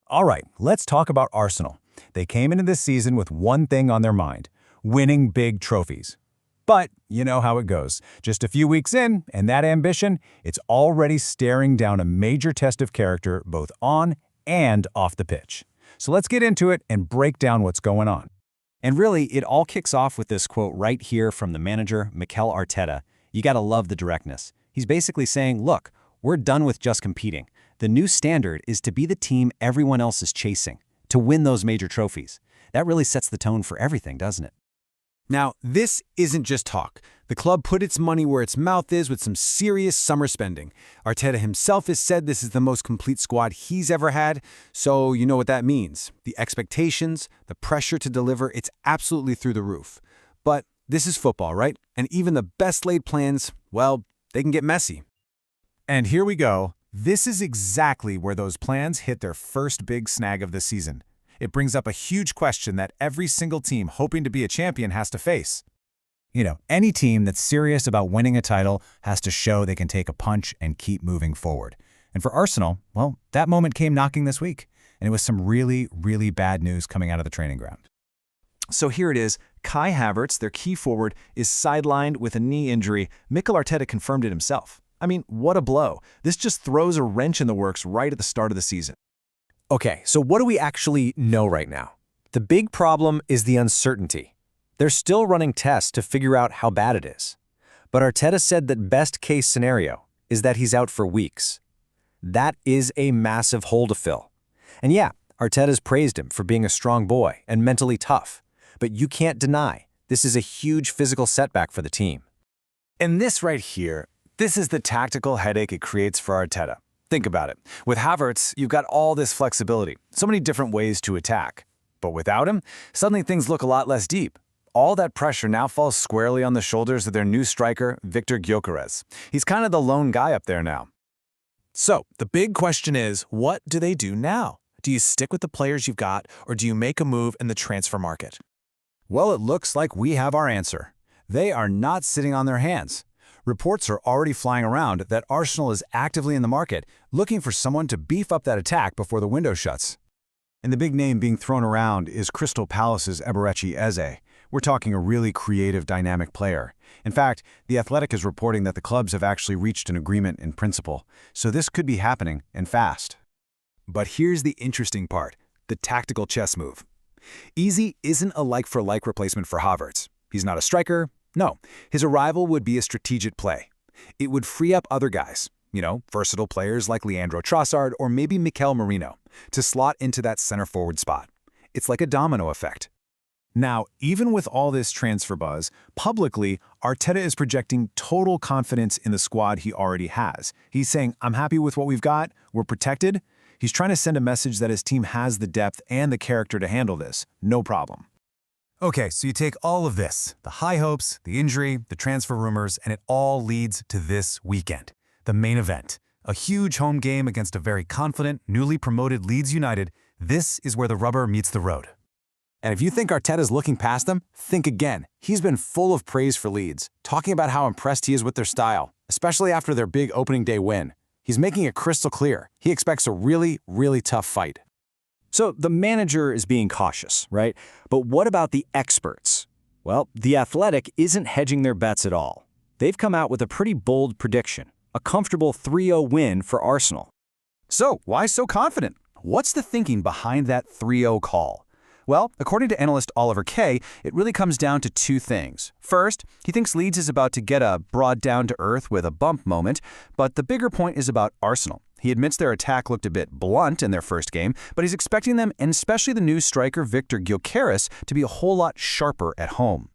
All right, let's talk about Arsenal. They came into this season with one thing on their mind: winning big trophies. But you know how it goes. Just a few weeks in, and that ambition, it's already staring down a major test of character both on and off the pitch. So let's get into it and break down what's going on. And really, it all kicks off with this quote right here from the manager, Mikel Arteta. You gotta love the directness. He's basically saying, look, we're done with just competing. The new standard is to be the team everyone else is chasing, to win those major trophies. That really sets the tone for everything, doesn't it? Now, this isn't just talk. The club put its money where its mouth is with some serious summer spending. Arteta himself has said this is the most complete squad he's ever had, so you know what that means. The expectations, the pressure to deliver, it's absolutely through the roof. But this is football, right? And even the best laid plans, well, they can get messy. And here we go. This is exactly where those plans hit their first big snag of the season. It brings up a huge question that every single team hoping to be a champion has to face. You know, any team that's serious about winning a title has to show they can take a punch and keep moving forward. And for Arsenal, well, that moment came knocking this week, and it was some really, really bad news coming out of the training ground. So here it is. Kai Havertz, their key forward, is sidelined with a knee injury. Mikel Arteta confirmed it himself. I mean, what a blow. This just throws a wrench in the works right at the start of the season. Okay, so what do we actually know right now? The big problem is the uncertainty. They're still running tests to figure out how bad it is. But Arteta said that best-case scenario is that he's out for weeks. That is a massive hole to fill. And yeah, Arteta's praised him for being a strong boy and mentally tough. But you can't deny this is a huge physical setback for the team. And this right here, this is the tactical headache it creates for Arteta. Think about it. With Havertz, you've got all this flexibility, so many different ways to attack. But without him, suddenly things look a lot less deep. All that pressure now falls squarely on the shoulders of their new striker, Victor Gyökeres. He's kind of the lone guy up there now. So the big question is, what do they do now? Do you stick with the players you've got, or do you make a move in the transfer market? Well, it looks like we have our answer. They are not sitting on their hands. Reports are already flying around that Arsenal is actively in the market, looking for someone to beef up that attack before the window shuts. And the big name being thrown around is Crystal Palace's Eze. We're talking a really creative, dynamic player. In fact, The Athletic is reporting that the clubs have actually reached an agreement in principle, so this could be happening, and fast. But here's the interesting part, the tactical chess move. Eze isn't a like-for-like replacement for Havertz. He's not a striker. No, his arrival would be a strategic play. It would free up other guys, versatile players like Leandro Trossard or maybe Mikel Merino, to slot into that center-forward spot. It's like a domino effect. Now, even with all this transfer buzz, publicly, Arteta is projecting total confidence in the squad he already has. He's saying, I'm happy with what we've got, we're protected. He's trying to send a message that his team has the depth and the character to handle this, no problem. Okay, so you take all of this, the high hopes, the injury, the transfer rumors, and it all leads to this weekend, the main event. A huge home game against a very confident, newly promoted Leeds United. This is where the rubber meets the road. And if you think Arteta's looking past them, think again. He's been full of praise for Leeds, talking about how impressed he is with their style, especially after their big opening day win. He's making it crystal clear. He expects a really, really tough fight. So the manager is being cautious, right? But what about the experts? Well, The Athletic isn't hedging their bets at all. They've come out with a pretty bold prediction, a comfortable 3-0 win for Arsenal. So, why so confident? What's the thinking behind that 3-0 call? Well, according to analyst Oliver Kay, it really comes down to two things. First, he thinks Leeds is about to get a brought down to earth with a bump moment, but the bigger point is about Arsenal. He admits their attack looked a bit blunt in their first game, but he's expecting them, and especially the new striker Victor Gyökeres, to be a whole lot sharper at home.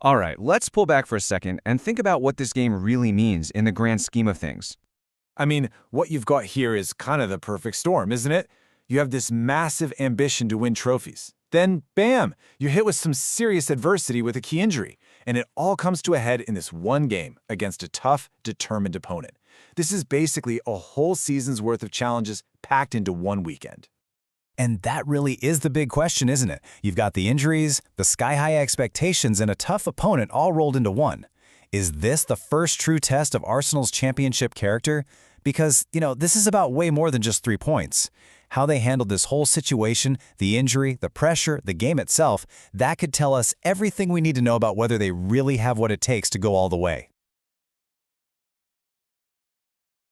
All right, let's pull back for a second and think about what this game really means in the grand scheme of things. I mean, what you've got here is kind of the perfect storm, isn't it? You have this massive ambition to win trophies. Then, bam, you're hit with some serious adversity with a key injury, and it all comes to a head in this one game against a tough, determined opponent. This is basically a whole season's worth of challenges packed into one weekend. And that really is the big question, isn't it? You've got the injuries, the sky-high expectations, and a tough opponent all rolled into one. Is this the first true test of Arsenal's championship character? Because, this is about way more than just 3 points. How they handled this whole situation, the injury, the pressure, the game itself, that could tell us everything we need to know about whether they really have what it takes to go all the way.